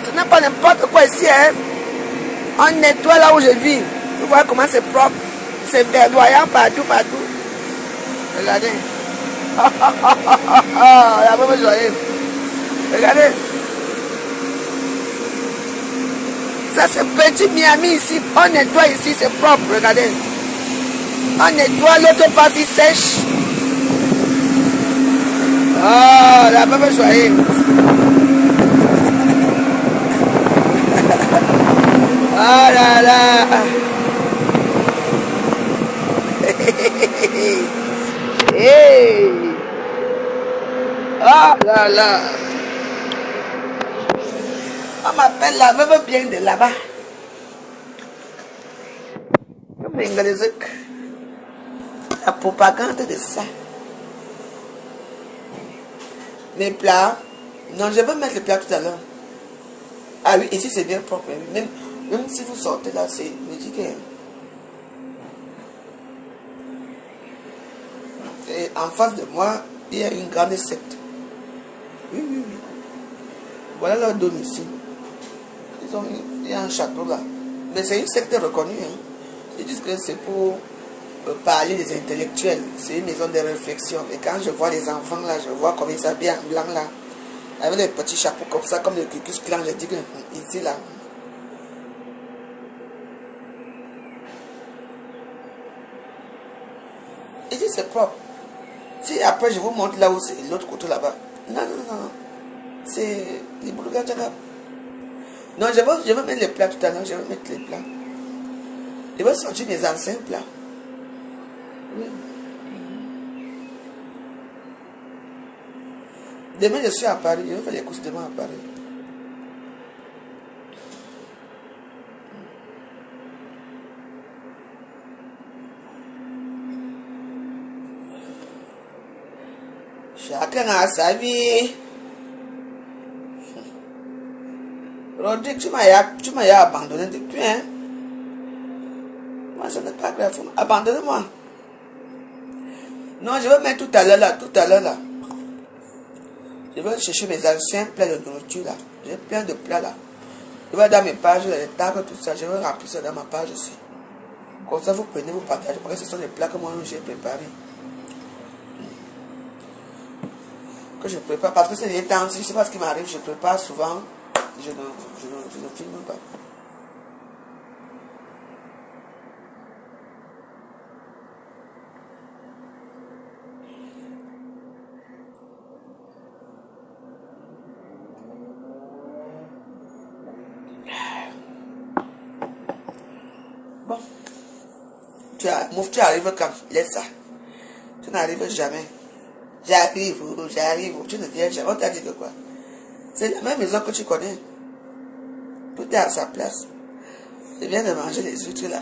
Ce n'est pas n'importe quoi ici, hein. On nettoie là où je vis. Vous voyez comment c'est propre. C'est verdoyant partout, partout. Regardez. La femme joyeuse. Regardez. Ça c'est petit Miami ici. On nettoie ici, c'est propre. Regardez. On nettoie, l'autre partie sèche. Oh, la femme joyeuse. Oh là là. Hey. Oh là là. On m'appelle la veuve bien de là-bas. Comme les Anglais. La propagande de ça. Mes plats. Non, je vais mettre les plats tout à l'heure. Ah oui, ici c'est bien propre. Même si vous sortez là, c'est médical. Et en face de moi, il y a une grande secte. Oui, oui, oui. Voilà leur domicile. Il y a un château là. Mais c'est une secte reconnue. Hein. Ils disent que c'est pour parler des intellectuels. C'est une maison de réflexion. Et quand je vois les enfants là, je vois comme ils s'habillent en blanc là. Avec des petits chapeaux comme ça, comme le Cucus Clan. Je dis que ici là. Ici c'est propre. Si après je vous montre là où c'est l'autre côté là-bas. Non, non, non, non. C'est les Boulgars. Non, je vais mettre les plats tout à l'heure. Je vais mettre les plats. Je vais sortir mes anciens plats. Oui. Demain, je suis à Paris. Je vais faire les courses demain à Paris. Chacun a sa vie. Rodrigue, tu m'as abandonné depuis, hein? Moi, ce n'est pas grave. Abandonne-moi. Non, je vais mettre tout à l'heure là. Je vais chercher mes anciens plats de nourriture là. J'ai plein de plats là. Je vais dans mes pages, les tags, tout ça. Je vais remplir ça dans ma page aussi. Comme ça, vous prenez, vous partagez. Parce que ce sont les plats que moi j'ai préparés. Que je prépare. Parce que c'est les temps, je ne sais pas ce qui m'arrive. Je prépare souvent. Je ne filme pas. Bon. Tu arrives quand? Laisse ça. Tu n'arrives jamais. J'arrive. Tu ne viens jamais. On t'a dit que quoi? C'est la même maison que tu connais. Tout est à sa place. Je viens de manger les huîtres là.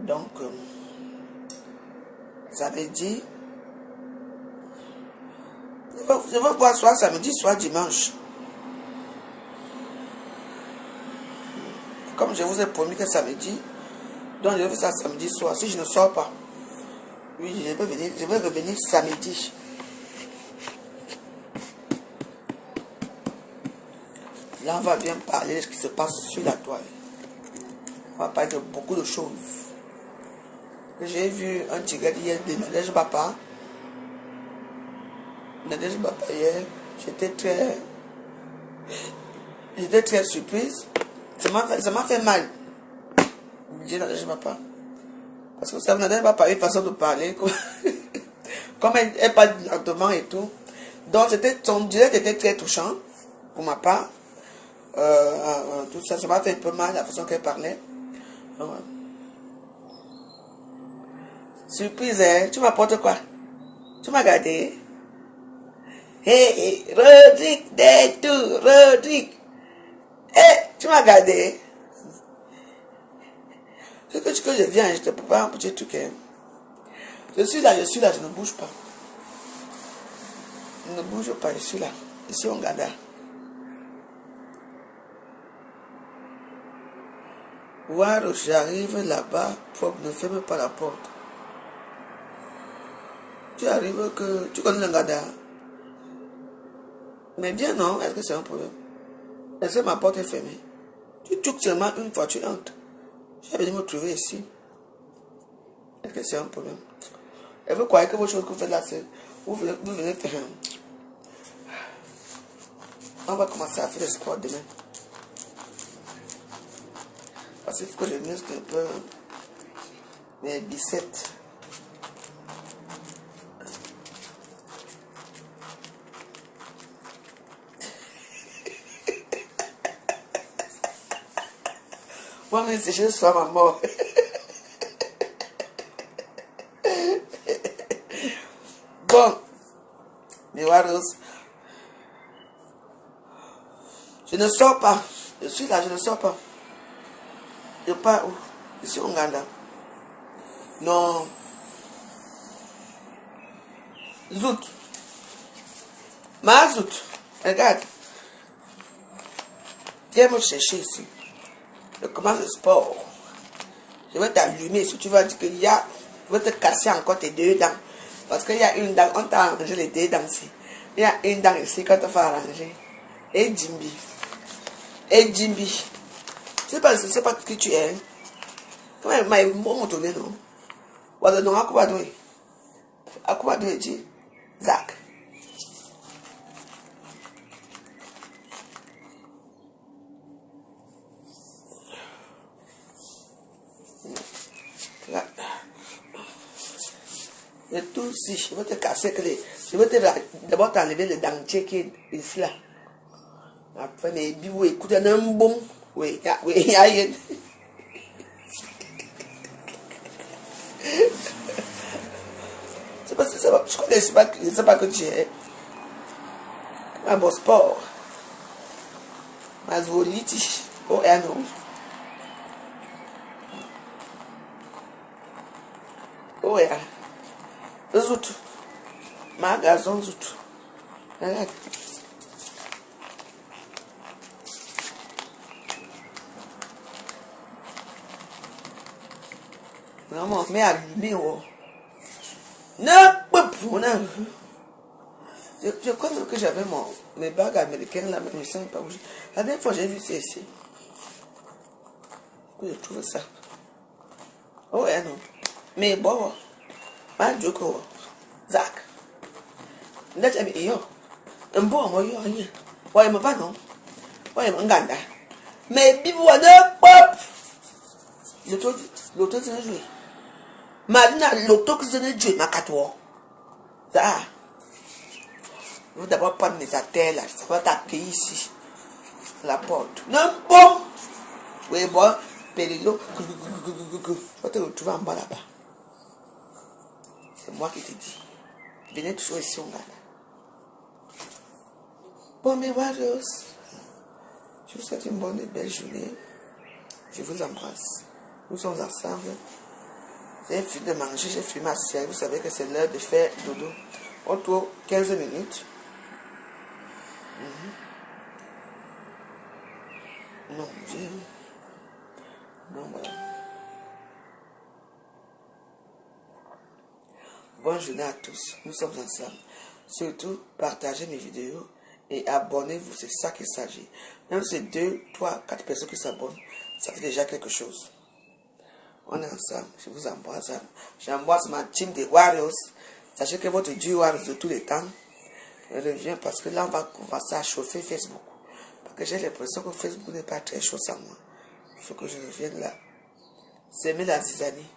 Donc, samedi, je vais voir soit samedi, soit dimanche. Comme je vous ai promis que samedi, donc je vais faire ça samedi soir. Si je ne sors pas, oui, je vais revenir samedi. Là, on va bien parler de ce qui se passe sur la toile. On va parler de beaucoup de choses. J'ai vu un tigre hier de Nadège Bapa. Nadège Bapa hier, j'étais très surprise. Ça m'a fait mal. Je Nadège Bapa. Parce que vous savez, Nadège Bapa a une façon de parler. Comme elle parle lentement et tout. Donc, son direct était très touchant pour ma part. Tout ça, ça m'a fait un peu mal la façon qu'elle parlait. Ouais. Surprise, hein? Tu m'apportes quoi? Tu m'as gardé? Hey, Rodrigue, des tout, Rodrigue. Hey, tu m'as gardé? C'est que je viens, je te prépare un petit truc. Hein? Je suis là, je ne bouge pas. Je ne bouge pas, je suis là. Je suis en Gada. Voir, j'arrive là-bas, ne ferme pas la porte. Tu arrives que tu connais le Gada. Mais bien non, est-ce que c'est un problème? Est-ce que ma porte est fermée? Tu touches seulement une fois, tu entres. Je vais venir me trouver ici. Est-ce que c'est un problème? Et vous croyez que vos choses que vous faites là, c'est... Vous venez faire... On va commencer à faire le sport demain. Parce qu'il faut que je muscle un peu mes biceps. Moi-même, si je sois ma mort. Bon, mes waros, je ne sors pas. Je suis là, je ne sors pas. Je pars où? Je suis en Ouganda. Non. Zout. Ma Zout. Regarde. Viens me chercher ici. Je commence le sport. Je vais t'allumer si tu vas dire qu'il y a... Je vais te casser encore tes deux dents. Parce qu'il y a une dent, on t'a arrangé les deux dents ici. Il y a une dent ici quand on fait arranger. Et Jimby. Et Jimby. Je ne sais pas qui tu es. Comment il m'a montré, non? Voilà, non, à quoi doit-il? À quoi doit-il? Zach. Le tout si je vais te casser je vais d'abord t'enlever le dentier qui est ici là. Après mais biou écoute un bon. Oui, oui, il y a une. C'est pas ça va. Je connais pas que tu es. Un bon sport. Mas voliti. Oh é non. Oh é. Zout. Magazon zout. Regarde. Vraiment, mais allumé, oh. Non, je crois même que j'avais mes bagues américaines là, mais je ne sais pas où. La dernière fois, j'ai vu ça ici. Je trouve ça. Oh, ouais, non. Mais bon, pas du coup. Zach. Là, j'ai mis yo. Un bon, moi, yo, rien. Ouais, mais pas non. Ouais, mais ganda. Mais bibou, pop. L'auto, c'est un jouet. Maintenant, l'auto, c'est un jouet, ma catois. Ça. Je vais d'abord prendre mes attelles là. Ça va t'accueillir ici. La porte. Non, bon. Oui, bon. Périlo. Je vais te retrouver en bas là-bas. C'est moi qui te dis. Venez toujours ici, on gagne. Bon, mes warriors. Je vous souhaite une bonne et belle journée. Je vous embrasse. Nous sommes ensemble J'ai fini de manger, j'ai fini ma série. Vous savez que c'est l'heure de faire dodo. Autour 15 minutes. Non, non, voilà. Bonne journée à tous. Nous sommes ensemble. Surtout, partagez mes vidéos et abonnez-vous. C'est ça qu'il s'agit. Même si c'est 2, 3, 4 personnes qui s'abonnent, ça fait déjà quelque chose. On est ensemble. Je vous embrasse. J'embrasse ma team des Warriors. Sachez que votre duo Warriors de tous les temps revient parce que là, on va commencer à chauffer Facebook. Parce que j'ai l'impression que Facebook n'est pas très chaud sans moi. Il faut que je revienne là. C'est la zizanie.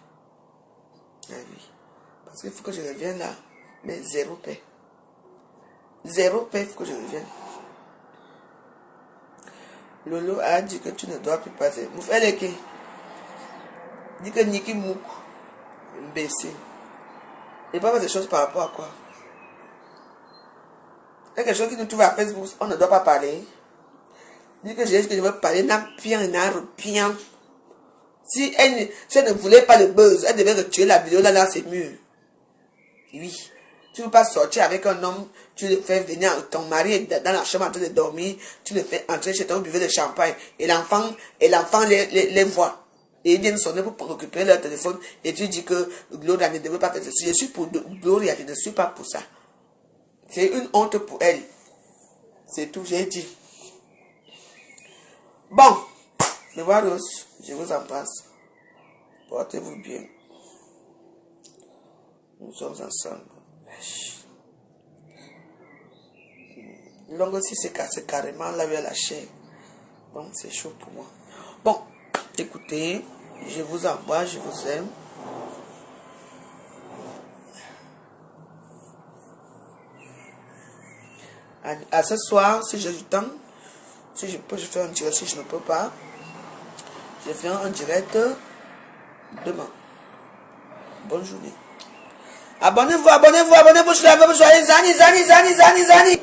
Ah oui. Parce qu'il faut que je revienne là. Mais zéro paix. Zéro paix, il faut que je revienne. Lolo a dit que tu ne dois plus passer. Vous faites les qui? Dit que Niki Mouk, imbécile. Il parle des choses par rapport à quoi? Il y a quelque chose qui nous trouve à Facebook, on ne doit pas parler. Dit que je veux parler, n'a rien, n'a rien. Si elle ne voulait pas le buzz, elle devait retirer la vidéo là dans ses murs. Oui. Tu ne veux pas sortir avec un homme, tu le fais venir, ton mari est dans la chambre en train de dormir, tu le fais entrer chez toi, vous buvez le champagne, et l'enfant les voit. Et ils viennent sonner pour récupérer leur téléphone, et tu dis que Gloria ne devait pas faire ceci. Je suis pour Gloria, je ne suis pas pour ça. C'est une honte pour elle. C'est tout, j'ai dit. Bon, les Warriors, je vous embrasse. Portez-vous bien. Nous sommes ensemble. L'ongle aussi s'est cassé carrément, là où la chair. Bon, c'est chaud pour moi. Bon, écoutez, je vous embrasse, je vous aime. À ce soir, si j'ai du temps, si je peux, je fais un direct. Si je ne peux pas, je fais un direct demain. Bonne journée. Abonnez-vous, abonnez-vous, abonnez-vous. Je l'avais joyeux. Zani.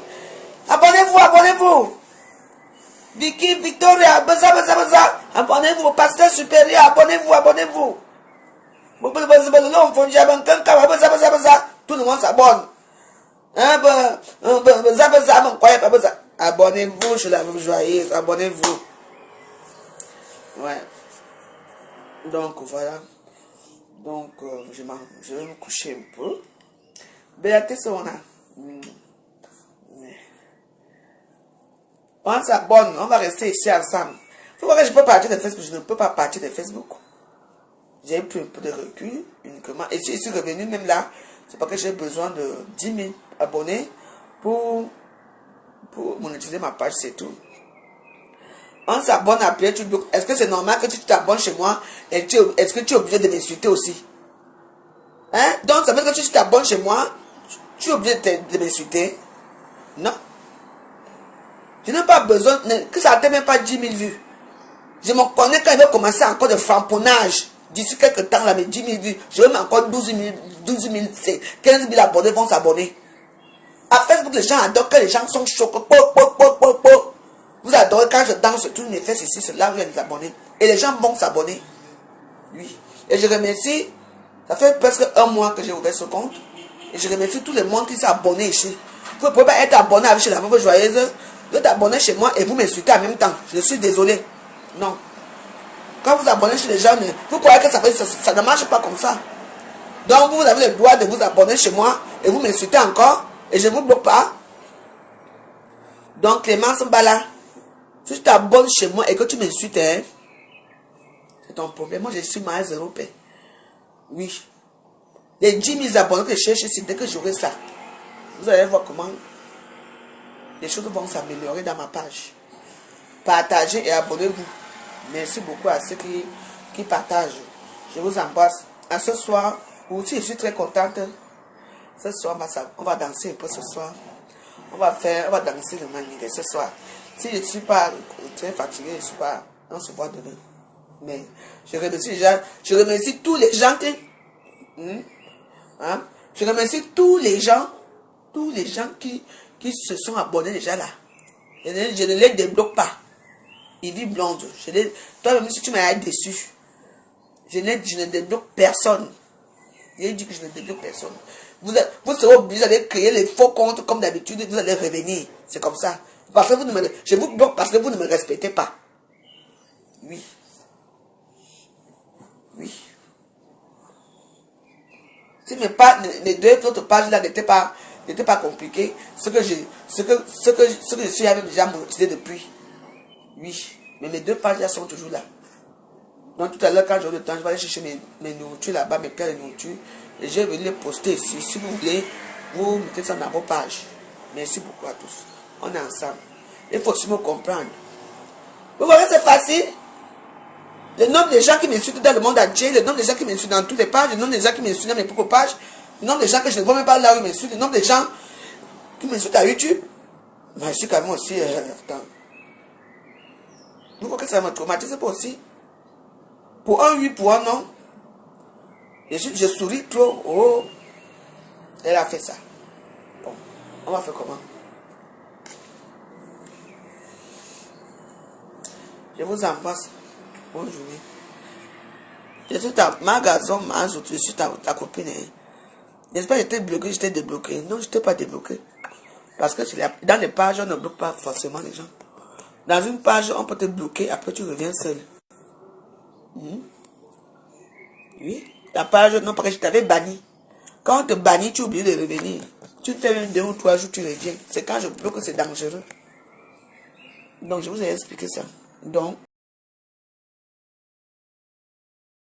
Abonnez-vous, abonnez-vous. Vicky, Victoria, Baza. Abonnez-vous, pasteur supérieur, abonnez-vous. Tout le monde s'abonne. Abonnez-vous, je l'avais joyeuse, abonnez-vous. Ouais. Donc, voilà. Donc, je vais me coucher un peu. Béatrice, on a. On s'abonne, on va rester ici ensemble. Faut voir que je peux partir de Facebook, je ne peux pas partir de Facebook. J'ai pris un peu de recul uniquement. Et si je suis revenu même là, c'est parce que j'ai besoin de 10 000 abonnés pour monétiser ma page, c'est tout. On s'abonne après, tu bloques. Est-ce que c'est normal que tu t'abonnes chez moi et est-ce que tu es obligé de m'insulter aussi? Hein? Donc ça veut dire que si tu t'abonnes chez moi, tu es obligé de m'insulter? Non. Je n'ai pas besoin, que ça n'atteint même pas 10 000 vues. Je me connais quand il va commencer encore de framponnage. D'ici quelques temps, là, mais 10 000 vues, je vais même encore 12 000, 15 000 abonnés vont s'abonner. À Facebook, les gens adorent que les gens sont chauds. Vous adorez quand je danse, tout mes fesses ici, c'est là où il y a des abonnés. Et les gens vont s'abonner. Oui. Et je remercie, ça fait presque un mois que j'ai ouvert ce compte. Et je remercie tout le monde qui s'est abonné ici. Vous ne pouvez pas être abonné avec chez la Veuve Joyeuse, vous êtes abonné chez moi et vous m'insultez en même temps. Je suis désolé. Non. Quand vous abonnez chez les gens, vous croyez que ça ne marche pas comme ça. Donc vous avez le droit de vous abonner chez moi et vous m'insultez encore et je ne vous bloque pas. Donc Clémence Mbala, si tu t'abonnes chez moi et que tu m'insultes, hein, c'est ton problème. Moi je suis mal zéro paix. Oui. Les 10 000 abonnés que je cherche ici, dès que j'aurai ça, vous allez voir comment les choses vont s'améliorer dans ma page. Partagez et abonnez-vous. Merci beaucoup à ceux qui partagent. Je vous embrasse. À ce soir, aussi je suis très contente. Ce soir, on va danser un peu ce soir. On va danser le manière ce soir. Si je ne suis pas très fatigué, je ne suis pas. On se voit demain. Mais je remercie tous les gens qui. Je remercie tous les gens qui se sont abonnés déjà là. Je ne les débloque pas. Il vit blonde. Toi-même, si tu m'as déçu, je ne débloque personne. J'ai dit que je ne débloque personne. Vous serez obligé d'aller créer les faux comptes comme d'habitude, vous allez revenir. C'est comme ça. Parce que je vous bloque parce que vous ne me respectez pas. Oui. Oui. Si mes deux autres pages là n'étaient pas compliquées, ce que je suis avait déjà motivé depuis. Oui. Mais mes deux pages là sont toujours là. Donc tout à l'heure, quand j'aurai le temps, je vais aller chercher mes nourritures là-bas, mes plats de nourriture. Et je vais les poster ici. Si vous voulez, vous mettez ça dans vos pages. Merci beaucoup à tous. On est ensemble. Il faut aussi me comprendre. Vous voyez, c'est facile. Le nombre de gens qui m'insultent dans le monde entier, le nombre de gens qui m'insultent dans toutes les pages, le nombre de gens qui m'insultent dans mes propres pages, le nombre de gens que je ne vois même pas là où ils m'insultent, le nombre de gens qui m'insultent à YouTube. Mais je suis quand même aussi... attends. Vous voyez que ça me traumatise pas aussi. Pour un oui, pour un non. Je souris trop. Oh. Elle a fait ça. Bon. On va faire comment? Je vous embrasse. Bonne journée. Je suis ma garçon, je suis ta copine. J'espère que j'étais bloqué, j'étais débloqué. Non, je n'étais pas débloqué. Parce que dans les pages, on ne bloque pas forcément les gens. Dans une page, on peut te bloquer, après tu reviens seul. Oui. La page, non, parce que je t'avais banni. Quand on te bannit, tu oublies de revenir. Tu fais même 2 ou 3 jours, tu reviens. C'est quand je bloque que c'est dangereux. Donc, je vous ai expliqué ça. Donc,